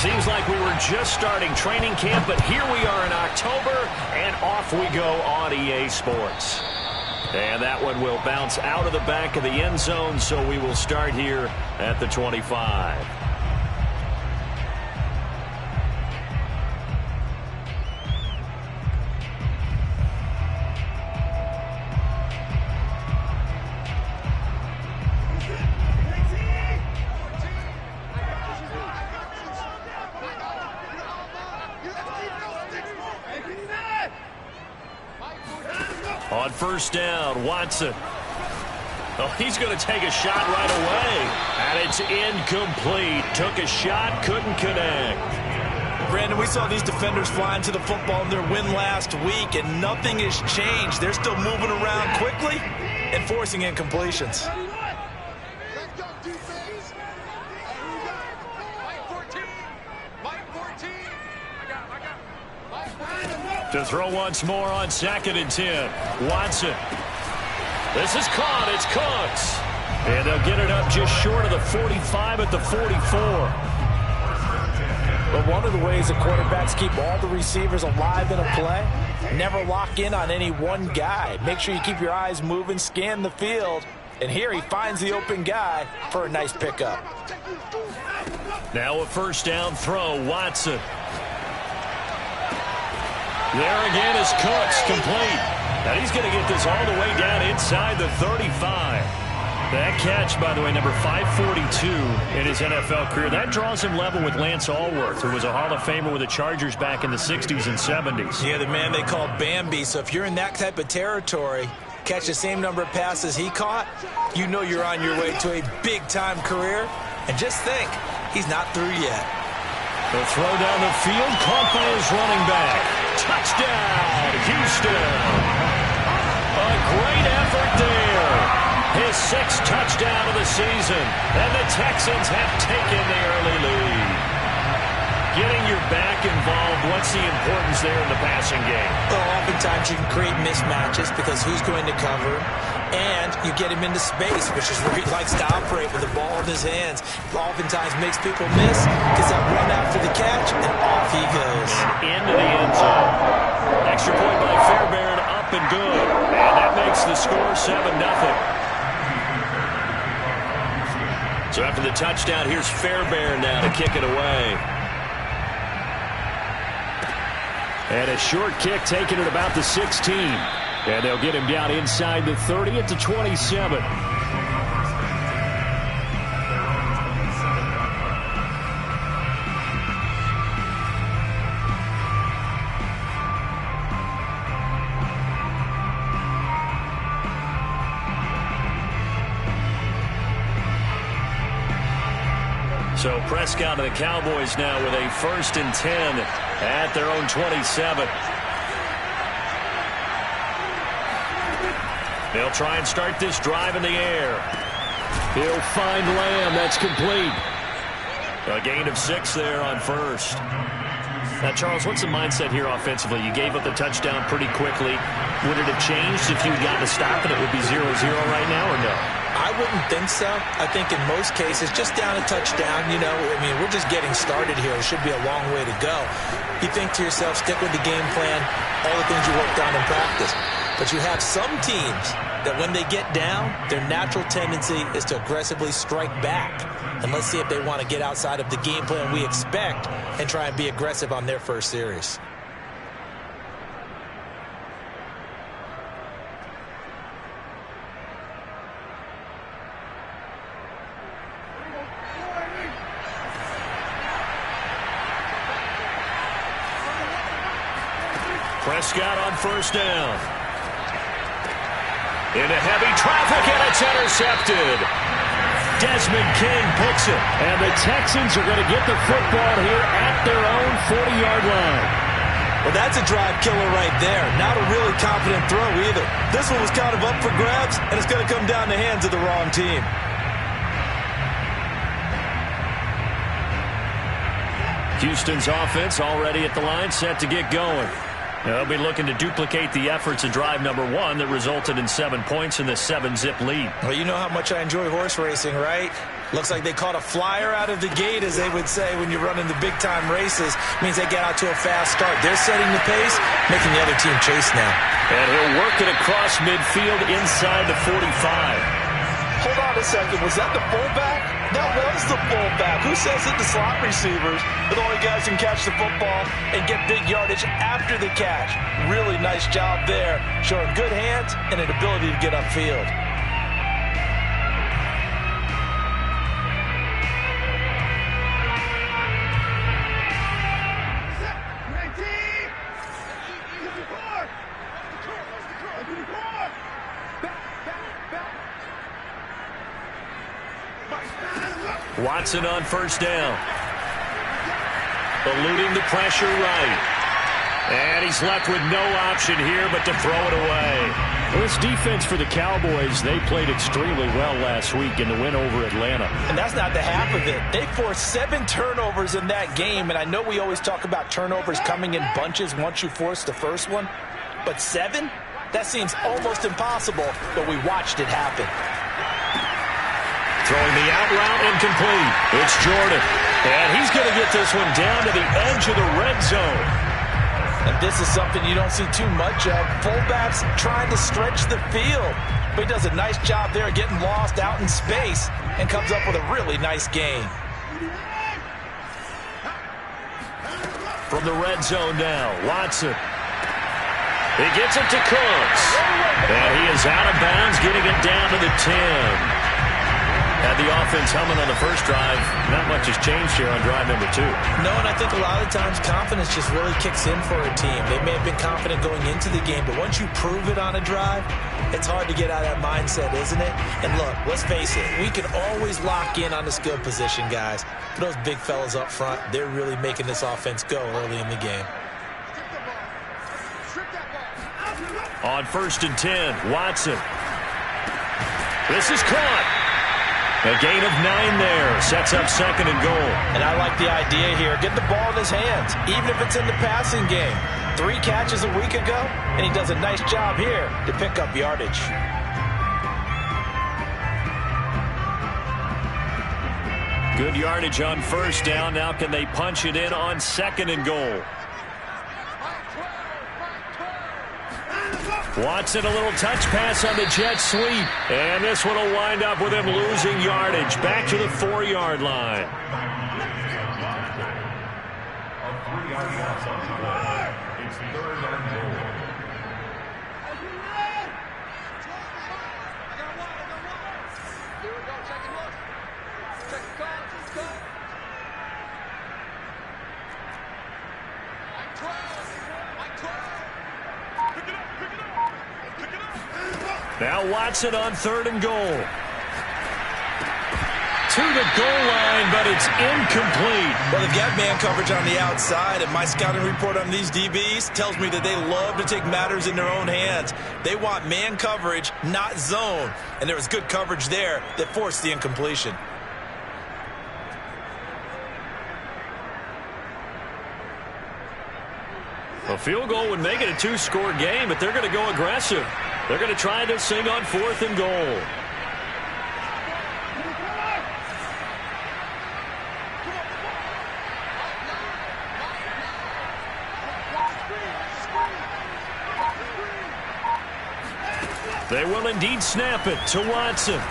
Seems like we were just starting training camp, but here we are in October, and off we go on EA Sports. And that one will bounce out of the back of the end zone, so we will start here at the 25. On first down, Watson. Oh, he's going to take a shot right away. And it's incomplete. Took a shot, couldn't connect. Brandon, we saw these defenders flying to the football in their win last week, and nothing has changed. They're still moving around quickly and forcing incompletions. To throw once more on 2nd and 10. Watson. This is caught. It's Cooks. And they'll get it up just short of the 45 at the 44. But one of the ways that quarterbacks keep all the receivers alive in a play, never lock in on any one guy. Make sure you keep your eyes moving, scan the field. And here he finds the open guy for a nice pickup. Now a first down throw. Watson. There again is Cooks, complete. Now he's going to get this all the way down inside the 35. That catch, by the way, number 542 in his NFL career. That draws him level with Lance Allworth, who was a Hall of Famer with the Chargers back in the 60s and 70s. Yeah, the man they called Bambi. So if you're in that type of territory, catch the same number of passes he caught, you know you're on your way to a big-time career. And just think, he's not through yet. The throw down the field, caught by his running back. Touchdown, Houston. A great effort there. His 6th touchdown of the season. And the Texans have taken the early lead. Getting your back involved, what's the importance there in the passing game? Well, oftentimes you can create mismatches because who's going to cover, and you get him into space, which is where he likes to operate with the ball in his hands. Oftentimes makes people miss, gets that run after the catch, and off he goes. Into the end zone. Extra point by Fairbairn, up and good. And that makes the score 7-0. So after the touchdown, here's Fairbairn now to kick it away. And a short kick taken at about the 16. And they'll get him down inside the 30 at the 27. So Prescott and the Cowboys now with a 1st and 10 at their own 27. They'll try and start this drive in the air. He'll find Lamb. That's complete. A gain of 6 there on first. Now, Charles, what's the mindset here offensively? You gave up the touchdown pretty quickly. Would it have changed if you had gotten a stop and it would be 0-0 right now, or no? I wouldn't think so. I think in most cases, just down a touchdown, you know, I mean, we're just getting started here. It should be a long way to go. You think to yourself, stick with the game plan, all the things you worked on in practice. But you have some teams that when they get down, their natural tendency is to aggressively strike back. And let's see if they want to get outside of the game plan we expect and try and be aggressive on their first series. Prescott on first down. Into heavy traffic, and it's intercepted. Desmond King picks it. And the Texans are going to get the football here at their own 40-yard line. Well, that's a drive killer right there. Not a really confident throw either. This one was kind of up for grabs, and it's going to come down the hands of the wrong team. Houston's offense already at the line, set to get going. They'll be looking to duplicate the efforts of drive number 1 that resulted in 7 points in the 7-zip lead. Well, you know how much I enjoy horse racing, right? Looks like they caught a flyer out of the gate, as they would say when you're running the big-time races. Means they get out to a fast start. They're setting the pace, making the other team chase now. And he'll work it across midfield inside the 45. Hold on a second. Was that the fullback? That was the fullback. Who says that the slot receivers are the only guys who can catch the football and get big yardage after the catch? Really nice job there, showing good hands and an ability to get upfield. Watson on first down. Eluding the pressure right. And he's left with no option here but to throw it away. Well, this defense for the Cowboys, they played extremely well last week in the win over Atlanta. And that's not the half of it. They forced 7 turnovers in that game, and I know we always talk about turnovers coming in bunches once you force the first one, but 7? That seems almost impossible, but we watched it happen. Throwing the out route incomplete. It's Jordan. And he's going to get this one down to the edge of the red zone. And this is something you don't see too much of. Fullbacks trying to stretch the field. But he does a nice job there getting lost out in space and comes up with a really nice gain. From the red zone now, Watson. He gets it to Cooks. And he is out of bounds, getting it down to the 10. Had the offense humming on the first drive. Not much has changed here on drive number 2. No, and I think a lot of times confidence just really kicks in for a team. They may have been confident going into the game, but once you prove it on a drive, it's hard to get out of that mindset, isn't it? And look, let's face it, we can always lock in on the skill position, guys. But those big fellas up front, they're really making this offense go early in the game. On first and 10, Watson. This is caught. A gain of 9 there. Sets up second and goal. And I like the idea here. Get the ball in his hands, even if it's in the passing game. 3 catches a week ago, and he does a nice job here to pick up yardage. Good yardage on first down. Now can they punch it in on second and goal? Watson, a little touch pass on the jet sweep. And this one will wind up with him losing yardage. Back to the 4-yard line. It's 3rd and goal. Now Watson on 3rd and goal. To the goal line, but it's incomplete. Well, they've got man coverage on the outside, and my scouting report on these DBs tells me that they love to take matters in their own hands. They want man coverage, not zone. And there was good coverage there that forced the incompletion. A field goal would make it a 2-score game, but they're going to go aggressive. They're going to try this thing on 4th and goal. They will indeed snap it to Watson. And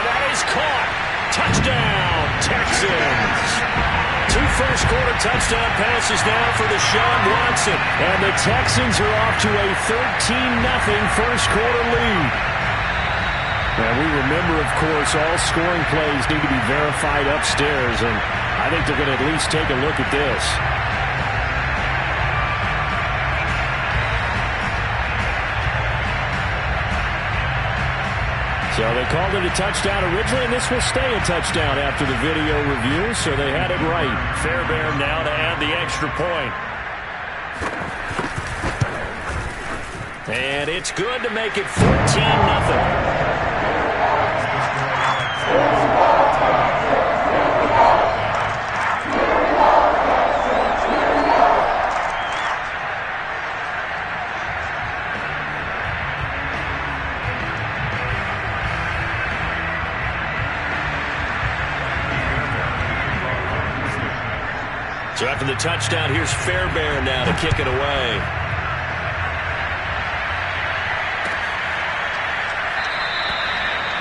that is caught. Touchdown, Texans. 2 first-quarter touchdown passes now for Deshaun Watson. And the Texans are off to a 13-0 first-quarter lead. Now, we remember, of course, all scoring plays need to be verified upstairs, and I think they're going to at least take a look at this. So they called it a touchdown originally, and this will stay a touchdown after the video review, so they had it right. Fairbairn now to add the extra point. And it's good to make it 14-0. So after the touchdown, here's Fairbairn now to kick it away.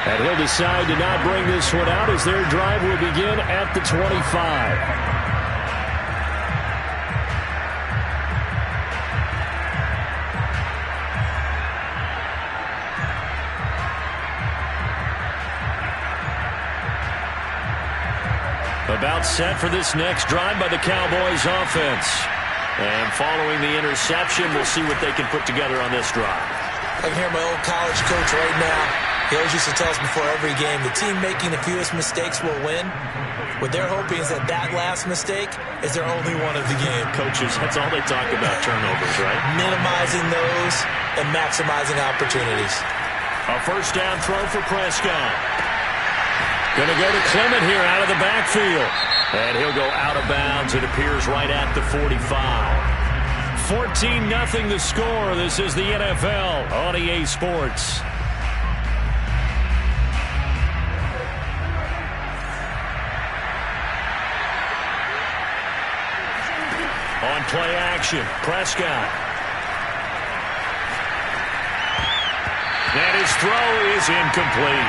And he'll decide to not bring this one out as their drive will begin at the 25. About set for this next drive by the Cowboys offense. And following the interception, we'll see what they can put together on this drive. I can hear my old college coach right now. He always used to tell us before every game, the team making the fewest mistakes will win. What they're hoping is that that last mistake is their only one of the game. Coaches, that's all they talk about, turnovers, right? Minimizing those and maximizing opportunities. A first down throw for Prescott. Going to go to Clement here out of the backfield. And he'll go out of bounds. It appears right at the 45. 14-0 the score. This is the NFL on EA Sports. On play action, Prescott. And his throw is incomplete.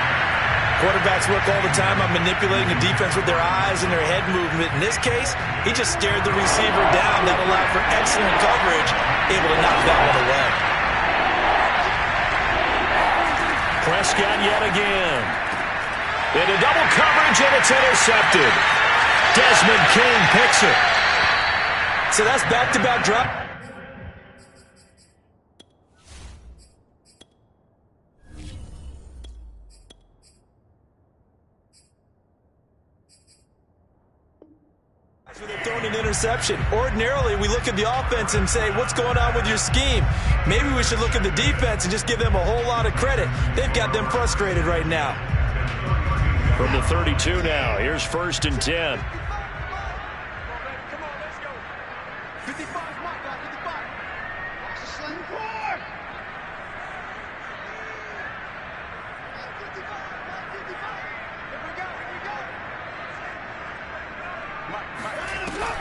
Quarterbacks work all the time on manipulating the defense with their eyes and their head movement. In this case, he just stared the receiver down. That allowed for excellent coverage, able to knock that one away. Prescott yet again. Into double coverage, and it's intercepted. Desmond King picks it. So that's back-to-back drop. Thrown an interception. Ordinarily, we look at the offense and say, what's going on with your scheme? Maybe we should look at the defense and just give them a whole lot of credit. They've got them frustrated right now. From the 32 now, here's 1st and 10.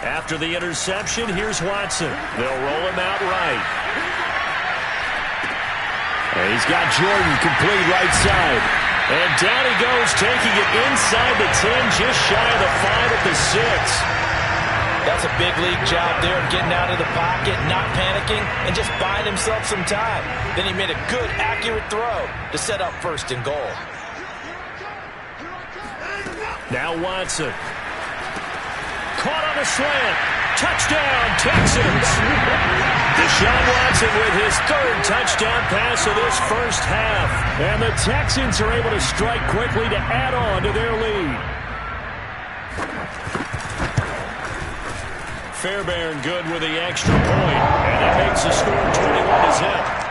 After the interception, here's Watson. They'll roll him out right. And he's got Jordan complete right side. And down he goes, taking it inside the 10, just shy of the 5 at the 6. That's a big league job there of getting out of the pocket, not panicking, and just buying himself some time. Then he made a good, accurate throw to set up 1st and goal. Now Watson. Caught on a slant. Touchdown, Texans. Deshaun Watson with his 3rd touchdown pass of this first half. And the Texans are able to strike quickly to add on to their lead. Fairbairn good with the extra point. And that makes the score 21-0.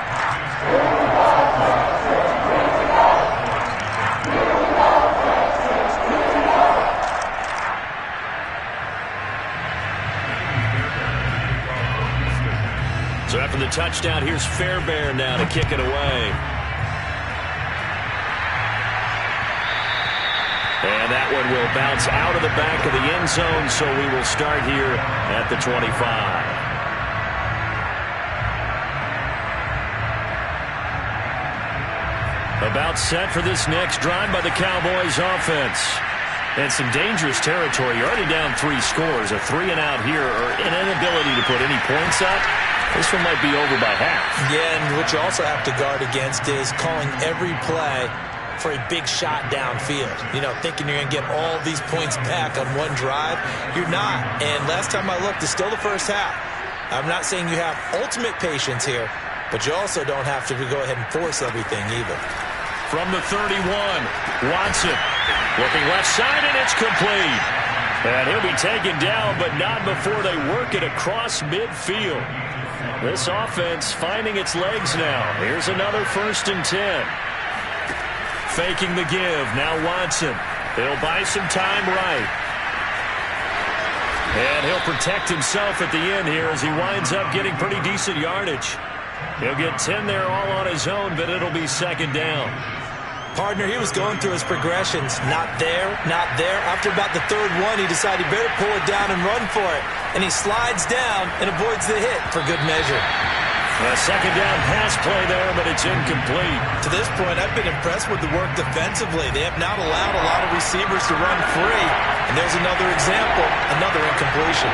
So after the touchdown, here's Fairbairn now to kick it away. And that one will bounce out of the back of the end zone, so we will start here at the 25. About set for this next drive by the Cowboys offense. And some dangerous territory. You're already down 3 scores. A 3-and-out here, or an inability to put any points up. This one might be over by half. Yeah, and what you also have to guard against is calling every play for a big shot downfield. You know, thinking you're going to get all these points back on one drive. You're not. And last time I looked, it's still the first half. I'm not saying you have ultimate patience here, but you also don't have to go ahead and force everything either. From the 31, Watson looking left side, and it's complete. And he'll be taken down, but not before they work it across midfield. This offense finding its legs now. Here's another 1st and 10. Faking the give. Now Watson. He'll buy some time right. And he'll protect himself at the end here as he winds up getting pretty decent yardage. He'll get 10 there all on his own, but it'll be 2nd down. Partner, he was going through his progressions. Not there, not there. After about the 3rd one, he decided he better pull it down and run for it. and he slides down and avoids the hit for good measure. A second down pass play there, but it's incomplete. To this point, I've been impressed with the work defensively. They have not allowed a lot of receivers to run free. And there's another example, another incompletion.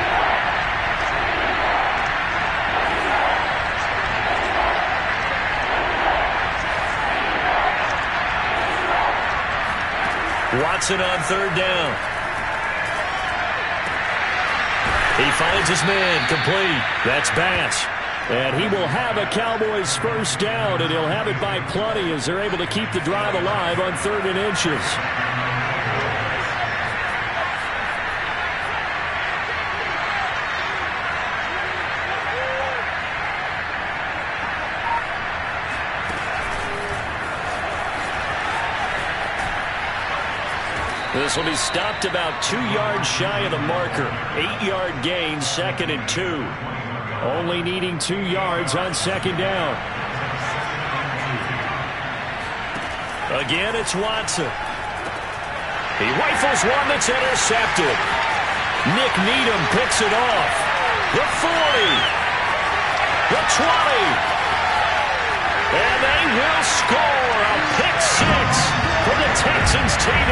Watson on third down. He finds his man, complete. That's Bass. And he will have a Cowboys first down, and he'll have it by plenty as they're able to keep the drive alive on 3rd and inches. This will be stopped about 2 yards shy of the marker. 8-yard gain, 2nd and 2. Only needing 2 yards on 2nd down. Again, it's Watson. He rifles one that's intercepted. Nick Needham picks it off. The 40. The 20. And they will score a pick six for the Texans TD.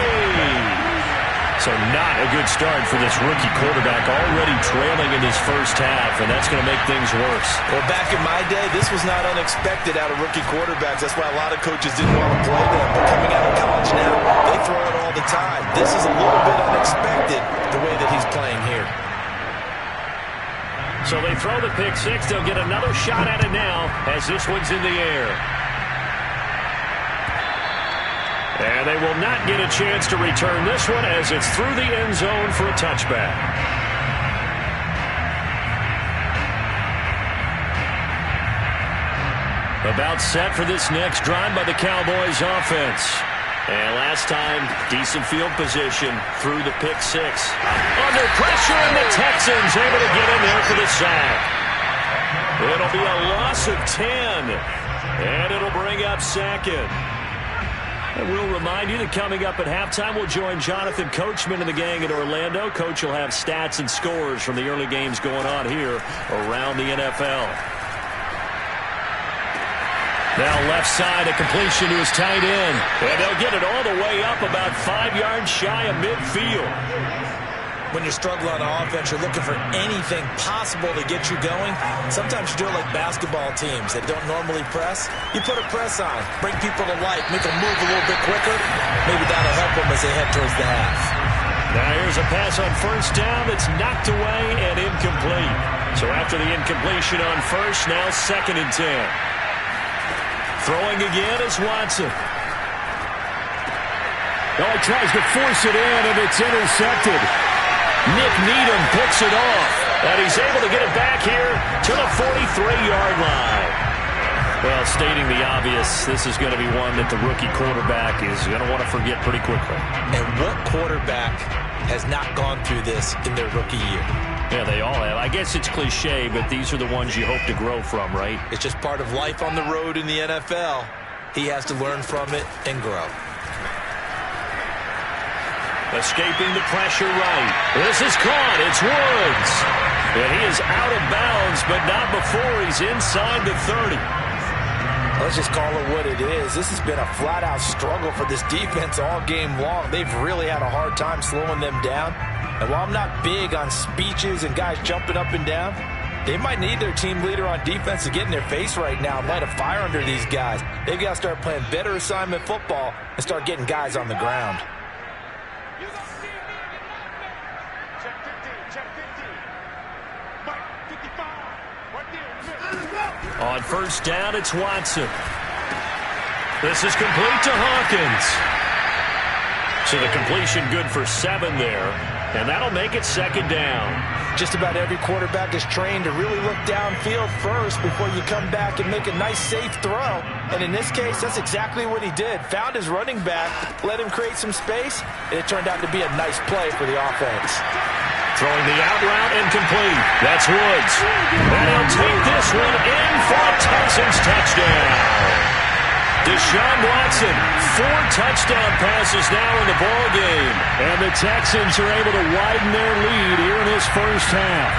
So not a good start for this rookie quarterback, already trailing in his first half, and that's going to make things worse. Well, back in my day, this was not unexpected out of rookie quarterbacks. That's why a lot of coaches didn't want to play them. But coming out of college now, they throw it all the time. This is a little bit unexpected, the way that he's playing here. So they throw the pick six. They'll get another shot at it now as this one's in the air. And they will not get a chance to return this one as it's through the end zone for a touchback. About set for this next drive by the Cowboys offense. And last time, decent field position through the pick six. Under pressure, and the Texans able to get in there for the sack. It'll be a loss of 10. And it'll bring up 2nd. And we'll remind you that coming up at halftime, we'll join Jonathan Coachman and the gang in Orlando. Coach will have stats and scores from the early games going on here around the NFL. Now left side, a completion to his tight end. And they'll get it all the way up about 5 yards shy of midfield. When you're struggling on offense, you're looking for anything possible to get you going. Sometimes you do it like basketball teams that don't normally press. You put a press on, bring people to life, make them move a little bit quicker. Maybe that'll help them as they head towards the half. Now here's a pass on first down that's knocked away and incomplete. So after the incompletion on first, now 2nd and 10. Throwing again is Watson. Oh, he tries to force it in, and it's intercepted. Nick Needham picks it off, and he's able to get it back here to the 43-yard line. Well, stating the obvious, this is going to be one that the rookie quarterback is going to want to forget pretty quickly. And what quarterback has not gone through this in their rookie year? Yeah, they all have. I guess it's cliche, but these are the ones you hope to grow from, right? It's just part of life on the road in the NFL. He has to learn from it and grow. Escaping the pressure right. This is caught. It's Woods. And he is out of bounds, but not before he's inside the 30. Let's just call it what it is. This has been a flat-out struggle for this defense all game long. They've really had a hard time slowing them down. And while I'm not big on speeches and guys jumping up and down, they might need their team leader on defense to get in their face right now and light a fire under these guys. They've got to start playing better assignment football and start getting guys on the ground. On first down, it's Watson. This is complete to Hawkins. So the completion good for 7 there, and that'll make it 2nd down. Just about every quarterback is trained to really look downfield first before you come back and make a nice, safe throw. And in this case, that's exactly what he did. Found his running back, let him create some space, and it turned out to be a nice play for the offense. Throwing the out route incomplete. That's Woods. And he'll take this one in for a Texans touchdown. Deshaun Watson, 4 touchdown passes now in the ball game. And the Texans are able to widen their lead here in this first half.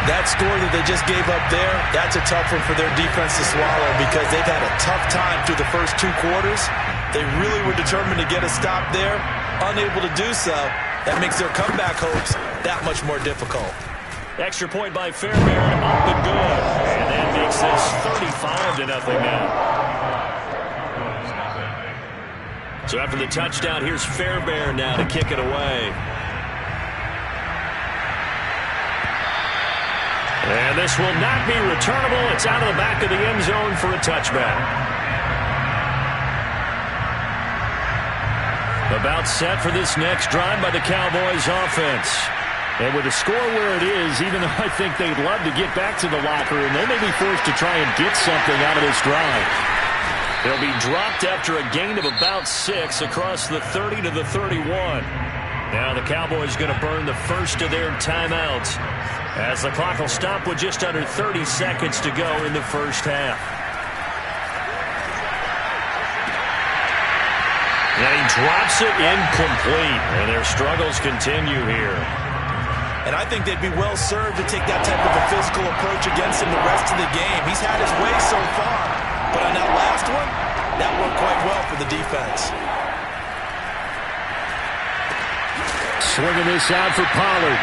That score that they just gave up there, that's a tough one for their defense to swallow because they've had a tough time through the first 2 quarters. They really were determined to get a stop there, unable to do so. That makes their comeback hopes that much more difficult. Extra point by Fairbairn, up and good. And that makes this 35-0 now. So after the touchdown, here's Fairbairn now to kick it away. And this will not be returnable. It's out of the back of the end zone for a touchback. About set for this next drive by the Cowboys offense. And with the score where it is, even though I think they'd love to get back to the locker room, they may be forced to try and get something out of this drive. They'll be dropped after a gain of about 6 across the 30 to the 31. Now the Cowboys going to burn the first of their timeouts, as the clock will stop with just under 30 seconds to go in the first half. And he drops it incomplete, and their struggles continue here. And I think they'd be well served to take that type of a physical approach against him the rest of the game. He's had his way so far, but on that last one, that worked quite well for the defense. Swinging this out for Pollard.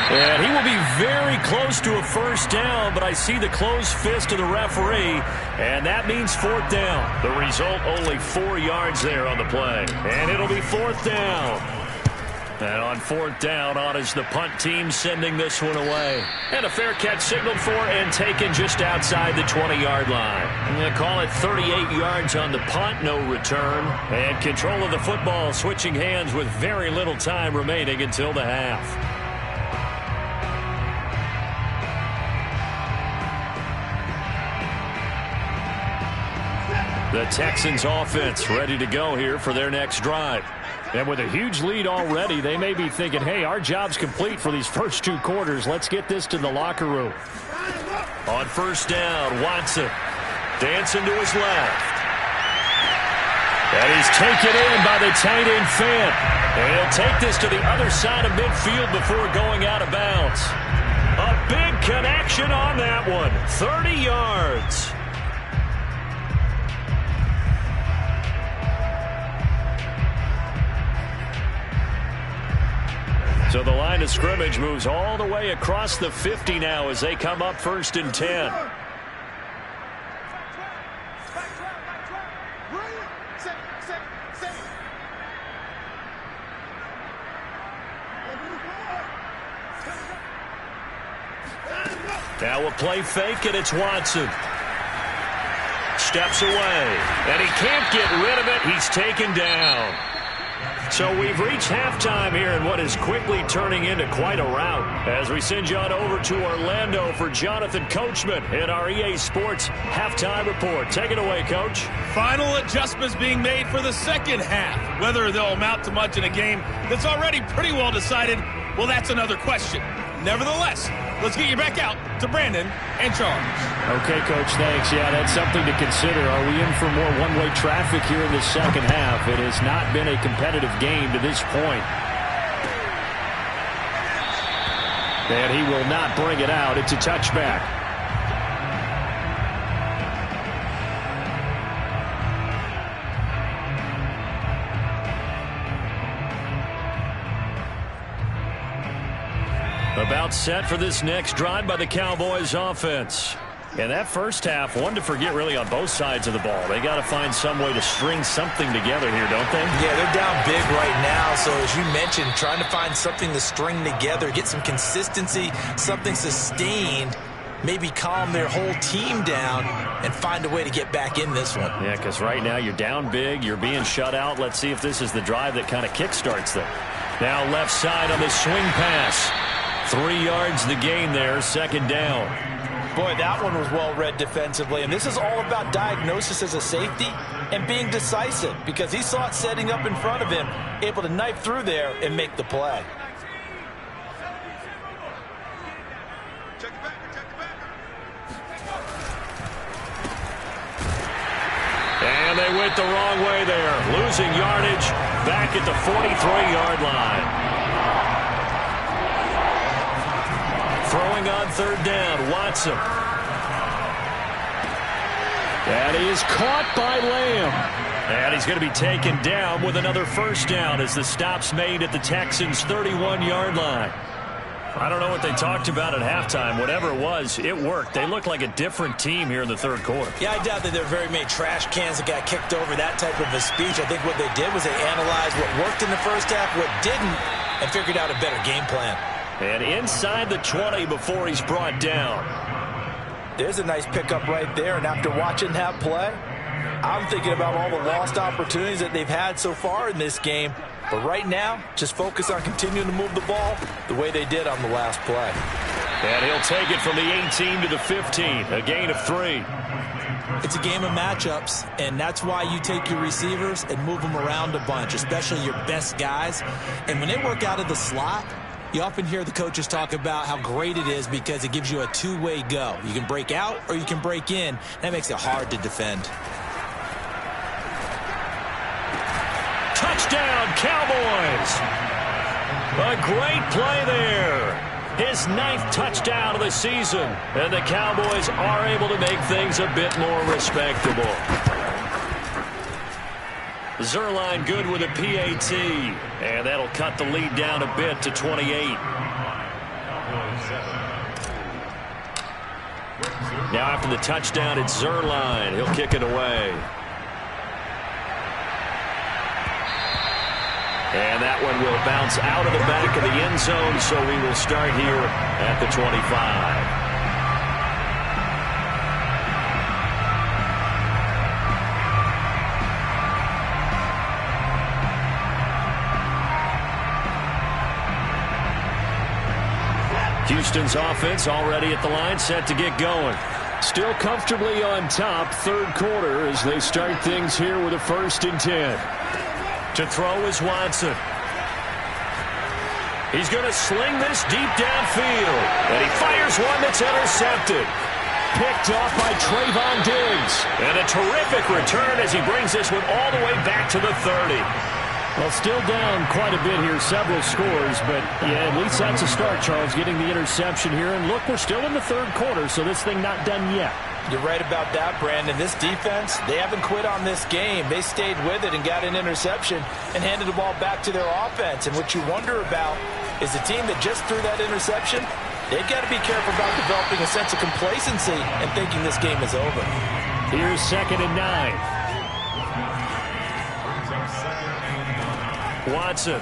And he will be very close to a first down, but I see the closed fist of the referee, and that means 4th down. The result, only 4 yards there on the play. And it'll be 4th down. And on 4th down, on is the punt team sending this one away. And a fair catch signaled for and taken just outside the 20-yard line. They call it 38 yards on the punt, no return. And control of the football switching hands with very little time remaining until the half. The Texans offense ready to go here for their next drive. And with a huge lead already, they may be thinking, hey, our job's complete for these first 2 quarters. Let's get this to the locker room. On first down, Watson dancing to his left. And he's taken in by the tight end Fant. And he'll take this to the other side of midfield before going out of bounds. A big connection on that one. 30 yards. So the line of scrimmage moves all the way across the 50 now as they come up 1st and 10. Now a play fake, and it's Watson. Steps away, and he can't get rid of it. He's taken down. So we've reached halftime here in what is quickly turning into quite a rout, as we send you on over to Orlando for Jonathan Coachman in our EA Sports Halftime Report. Take it away, Coach. Final adjustments being made for the second half. Whether they'll amount to much in a game that's already pretty well decided, well, that's another question. Nevertheless, let's get you back out to Brandon and Charles. Okay, Coach, thanks. Yeah, that's something to consider. Are we in for more one-way traffic here in the second half? It has not been a competitive game to this point. And he will not bring it out. It's a touchback. About set for this next drive by the Cowboys offense. And that first half, one to forget really on both sides of the ball. They got to find some way to string something together here, don't they? Yeah, they're down big right now. So as you mentioned, trying to find something to string together, get some consistency, something sustained, maybe calm their whole team down and find a way to get back in this one. Yeah, because right now you're down big, you're being shut out. Let's see if this is the drive that kind of kickstarts them. Now left side on the swing pass. 3 yards the gain there, 2nd down. Boy, that one was well read defensively, and this is all about diagnosis as a safety and being decisive, because he saw it setting up in front of him, able to knife through there and make the play. And they went the wrong way there, losing yardage back at the 43-yard line. Throwing on third down, Watson. And he is caught by Lamb. And he's going to be taken down with another first down as the stop's made at the Texans' 31-yard line. I don't know what they talked about at halftime. Whatever it was, it worked. They look like a different team here in the third quarter. Yeah, I doubt that there are very many trash cans that got kicked over that type of a speech. I think what they did was they analyzed what worked in the first half, what didn't, and figured out a better game plan. And inside the 20 before he's brought down. There's a nice pickup right there, and after watching that play, I'm thinking about all the lost opportunities that they've had so far in this game. But right now, just focus on continuing to move the ball the way they did on the last play. And he'll take it from the 18 to the 15, a gain of 3. It's a game of matchups, and that's why you take your receivers and move them around a bunch, especially your best guys. And when they work out of the slot, you often hear the coaches talk about how great it is because it gives you a two-way go. You can break out or you can break in. That makes it hard to defend. Touchdown, Cowboys! A great play there. His 9th touchdown of the season. And the Cowboys are able to make things a bit more respectable. Zuerlein good with a PAT. And that'll cut the lead down a bit to 28. Now after the touchdown, it's Zuerlein. He'll kick it away. And that one will bounce out of the back of the end zone, so we will start here at the 25. Houston's offense already at the line, set to get going. Still comfortably on top, third quarter, as they start things here with a 1st and 10. To throw is Watson. He's going to sling this deep downfield. And he fires one that's intercepted. Picked off by Trayvon Diggs. And a terrific return as he brings this one all the way back to the 30. Well, still down quite a bit here, several scores, but yeah, at least that's a start, Charles, getting the interception here. And look, we're still in the third quarter, so this thing not done yet. You're right about that, Brandon. This defense, they haven't quit on this game. They stayed with it and got an interception and handed the ball back to their offense. And what you wonder about is the team that just threw that interception, they've got to be careful about developing a sense of complacency and thinking this game is over. Here's 2nd and 9. Watson.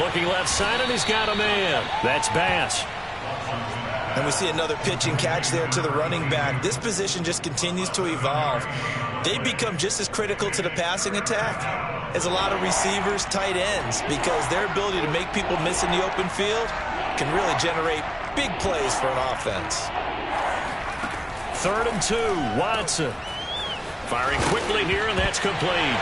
Looking left side, and he's got a man. That's Bass. And we see another pitch and catch there to the running back. This position just continues to evolve. They become just as critical to the passing attack as a lot of receivers, tight ends, because their ability to make people miss in the open field can really generate big plays for an offense. 3rd and 2, Watson. Firing quickly here, and that's complete.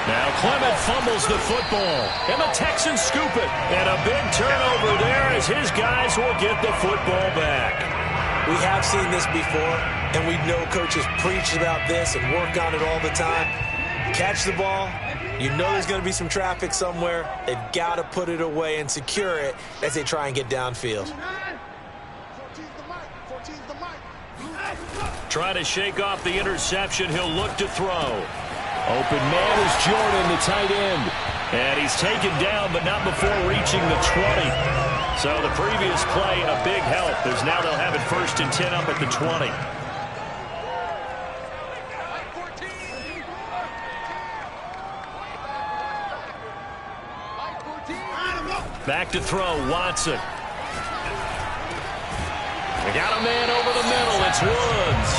Now Clement fumbles the football, and the Texans scoop it. And a big turnover there as his guys will get the football back. We have seen this before, and we know coaches preach about this and work on it all the time. Catch the ball. You know there's going to be some traffic somewhere. They've got to put it away and secure it as they try and get downfield. Try to shake off the interception. He'll look to throw. Open man is Jordan, the tight end. And he's taken down, but not before reaching the 20. So the previous play, a big help, as now they'll have it 1st and 10 up at the 20. Back to throw, Watson. They got a man over the middle. It's Woods.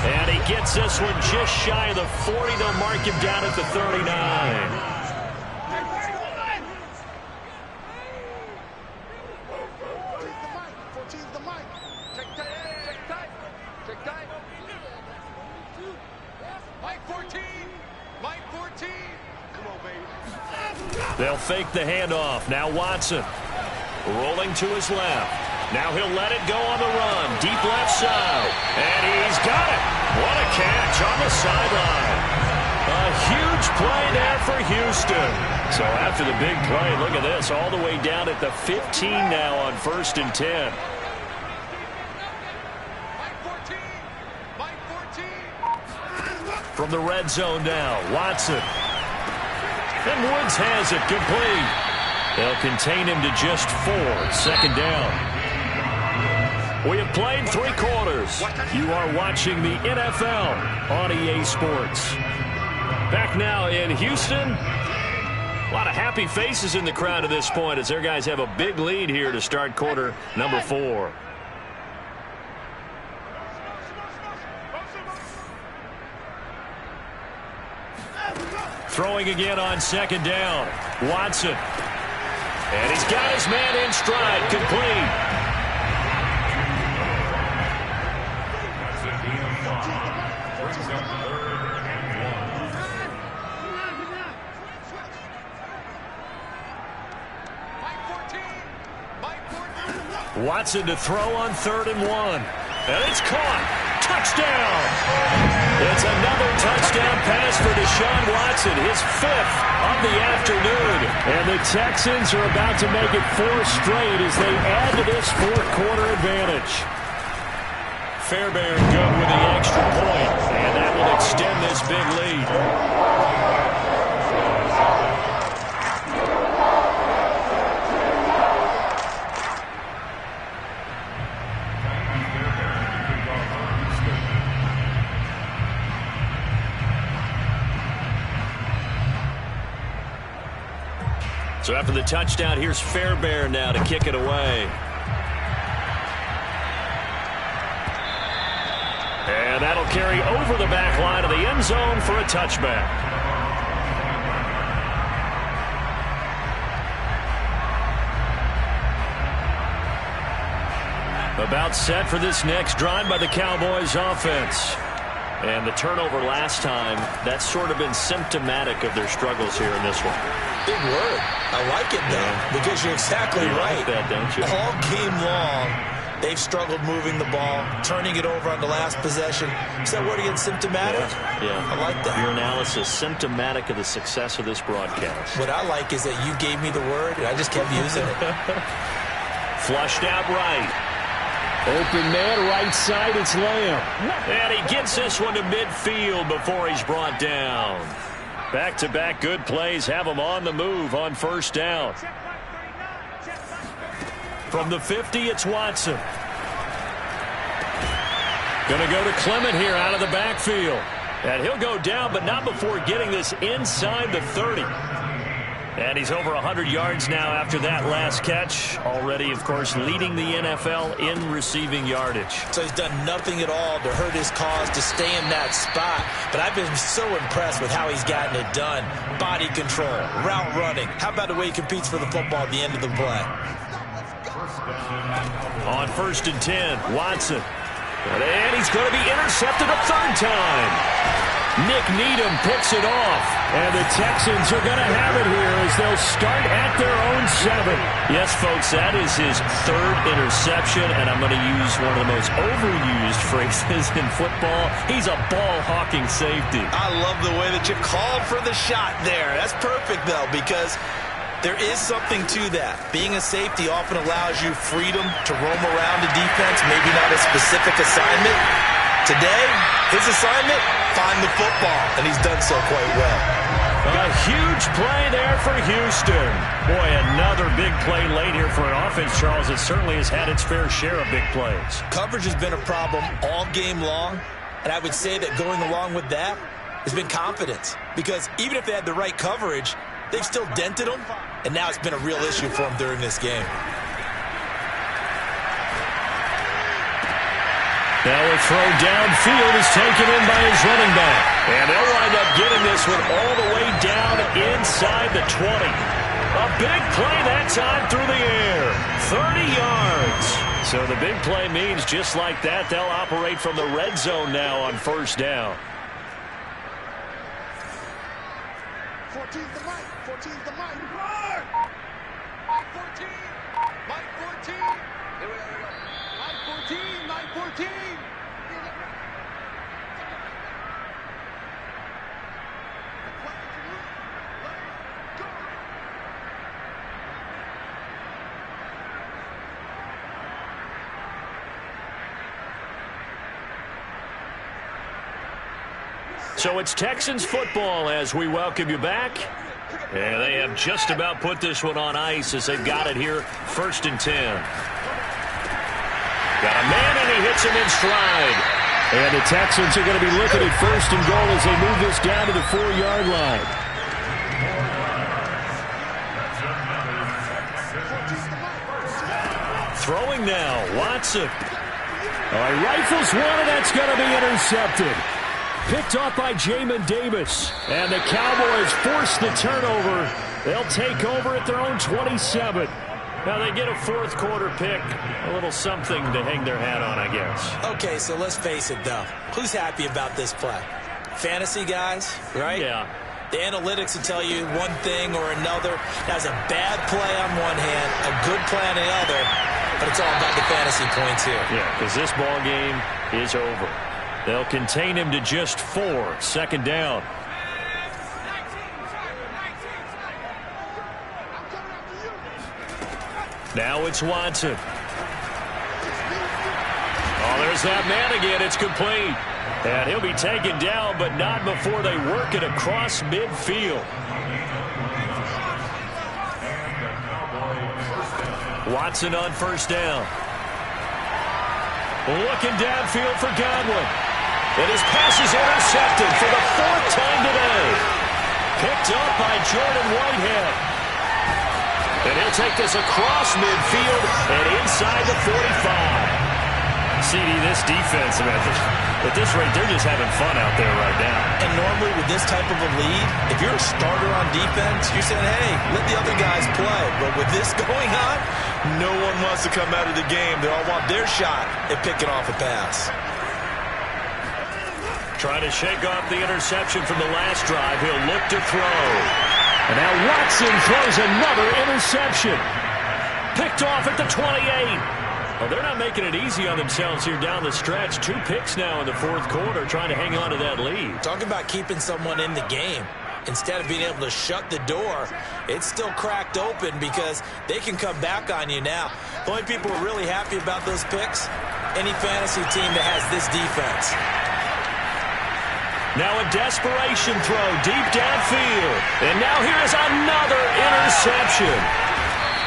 And he gets this one just shy of the 40. They'll mark him down at the 39. They'll fake the handoff. Now Watson rolling to his left. Now he'll let it go on the run. Deep left side. And he's got it. What a catch on the sideline. A huge play there for Houston. So after the big play, look at this, all the way down at the 15 now on 1st and 10. From the red zone now, Watson. And Woods has it complete. They'll contain him to just 4. 2nd down. We have played 3 quarters. You are watching the NFL on EA Sports. Back now in Houston. A lot of happy faces in the crowd at this point as their guys have a big lead here to start quarter number 4. Throwing again on 2nd down. Watson. And he's got his man in stride, complete. Watson to throw on 3rd and 1. And it's caught. Touchdown. It's another touchdown pass for Deshaun Watson, his 5th of the afternoon. And the Texans are about to make it 4 straight as they add to this 4th quarter advantage. Fairbairn good with the extra point, and that will extend this big lead. So after the touchdown, here's Fairbairn now to kick it away. And that'll carry over the back line of the end zone for a touchback. About set for this next drive by the Cowboys offense. And the turnover last time, that's sort of been symptomatic of their struggles here in this one. Big word. I like it, though, because you're exactly right. Like that, don't you? All game long, they've struggled moving the ball, turning it over on the last possession. Is that word again, symptomatic? Yeah. I like that. Your analysis, symptomatic of the success of this broadcast. What I like is that you gave me the word, and I just kept using it. Flushed out right. Open man, right side, it's Lamb. And he gets this one to midfield before he's brought down. Back-to-back good plays have him on the move on 1st down. From the 50, it's Watson. Going to go to Clement here out of the backfield. And he'll go down, but not before getting this inside the 30. And he's over 100 yards now after that last catch. Already, of course, leading the NFL in receiving yardage. So he's done nothing at all to hurt his cause, to stay in that spot. But I've been so impressed with how he's gotten it done. Body control, route running. How about the way he competes for the football at the end of the play? On 1st and 10, Watson. And he's going to be intercepted a 3rd time. Nick Needham picks it off. And the Texans are going to have it here as they'll start at their own 7. Yes, folks, that is his 3rd interception, and I'm going to use one of the most overused phrases in football. He's a ball-hawking safety. I love the way that you called for the shot there. That's perfect, though, because there is something to that. Being a safety often allows you freedom to roam around the defense, maybe not a specific assignment. Today, his assignment, find the football, and he's done so quite well. A huge play there for Houston. Boy, another big play late here for an offense, Charles, that certainly has had its fair share of big plays. Coverage has been a problem all game long, and I would say that going along with that has been confidence. Because even if they had the right coverage, they've still dented them, and now it's been a real issue for them during this game. Now a throw downfield is taken in by his running back. And they'll wind up getting this one all the way down inside the 20. A big play that time through the air. 30 yards. So the big play means just like that, they'll operate from the red zone now on 1st down. 14's the mic. 14's the mic. Mike 14. Mike 14. Here we go. Mike 14. Mike 14. So it's Texans football as we welcome you back. And they have just about put this one on ice as they've got it here, 1st and 10. Got a man, and he hits him in stride. And the Texans are going to be looking at 1st and goal as they move this down to the 4-yard line. Throwing now, Watson. All right, rifles one, and that's going to be intercepted. Picked off by Jamin Davis. And the Cowboys force the turnover. They'll take over at their own 27. Now they get a 4th quarter pick. A little something to hang their hat on, I guess. Okay, so let's face it, though. Who's happy about this play? Fantasy guys, right? Yeah. The analytics will tell you one thing or another. That's a bad play on one hand, a good play on the other, but it's all about the fantasy points here. Yeah, because this ball game is over. They'll contain him to just 4. 2nd down. Now it's Watson. Oh, there's that man again. It's complete. And he'll be taken down, but not before they work it across midfield. Watson on 1st down. Looking downfield for Godwin. And his pass is intercepted for the 4th time today. Picked up by Jordan Whitehead. And he'll take this across midfield and inside the 45. CD, this defense, at this rate, they're just having fun out there right now. And normally with this type of a lead, if you're a starter on defense, you're saying, hey, let the other guys play. But with this going on, no one wants to come out of the game. They all want their shot at picking off a pass. Trying to shake off the interception from the last drive. He'll look to throw. And now Watson throws another interception. Picked off at the 28. Well, they're not making it easy on themselves here down the stretch. 2 picks now in the 4th quarter trying to hang on to that lead. Talk about keeping someone in the game. Instead of being able to shut the door, it's still cracked open because they can come back on you now. The only people who are really happy about those picks, any fantasy team that has this defense. Now a desperation throw deep downfield. And now here is another interception.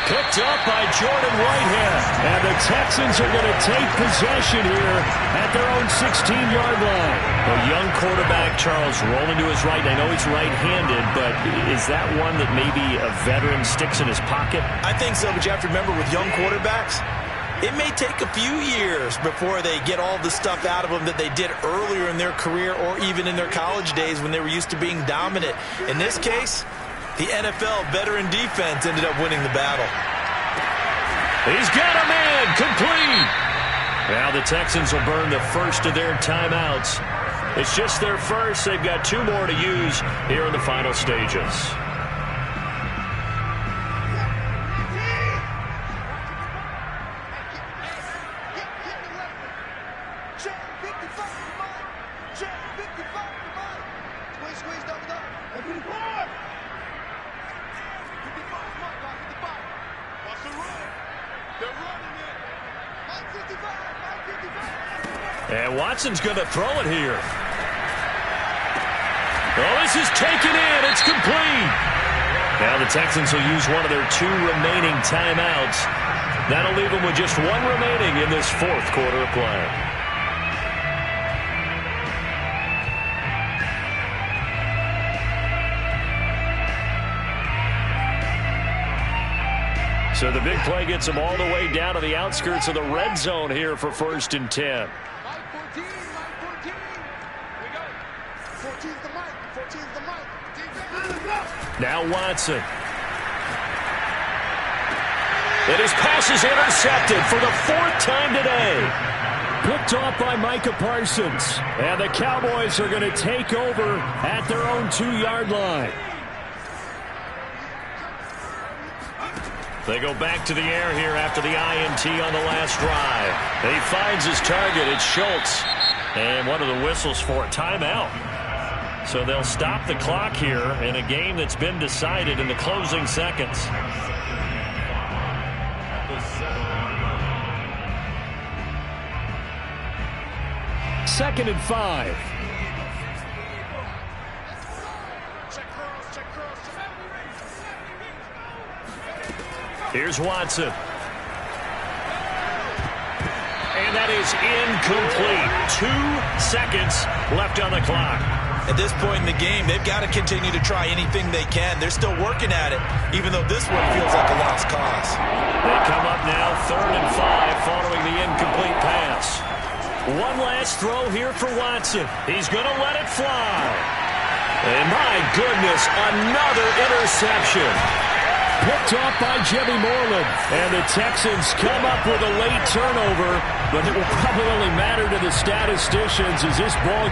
Picked up by Jordan Whitehead. And the Texans are going to take possession here at their own 16-yard line. A young quarterback, Charles, rolling to his right. I know he's right-handed, but is that one that maybe a veteran sticks in his pocket? I think so, but you have to remember with young quarterbacks, it may take a few years before they get all the stuff out of them that they did earlier in their career or even in their college days when they were used to being dominant. In this case, the NFL veteran defense ended up winning the battle. He's got a man, complete. Now the Texans will burn the first of their timeouts. It's just their first. They've got 2 more to use here in the final stages. And Watson's going to throw it here. Oh, this is taken in. It's complete. Now the Texans will use one of their 2 remaining timeouts. That'll leave them with just 1 remaining in this 4th quarter of play. So the big play gets them all the way down to the outskirts of the red zone here for 1st and 10. Now Watson. And his pass is intercepted for the 4th time today. Picked off by Micah Parsons. And the Cowboys are going to take over at their own 2-yard line. They go back to the air here after the INT on the last drive. He finds his target. It's Schultz. And one of the whistles for a timeout. So they'll stop the clock here in a game that's been decided in the closing seconds. Second and 5. Here's Watson. And that is incomplete. 2 seconds left on the clock. At this point in the game, they've got to continue to try anything they can. They're still working at it, even though this one feels like a lost cause. They come up now 3rd and 5 following the incomplete pass. One last throw here for Watson. He's going to let it fly. And my goodness, another interception. Picked off by Jimmy Moreland. And the Texans come up with a late turnover, but it will probably only matter to the statisticians as this ball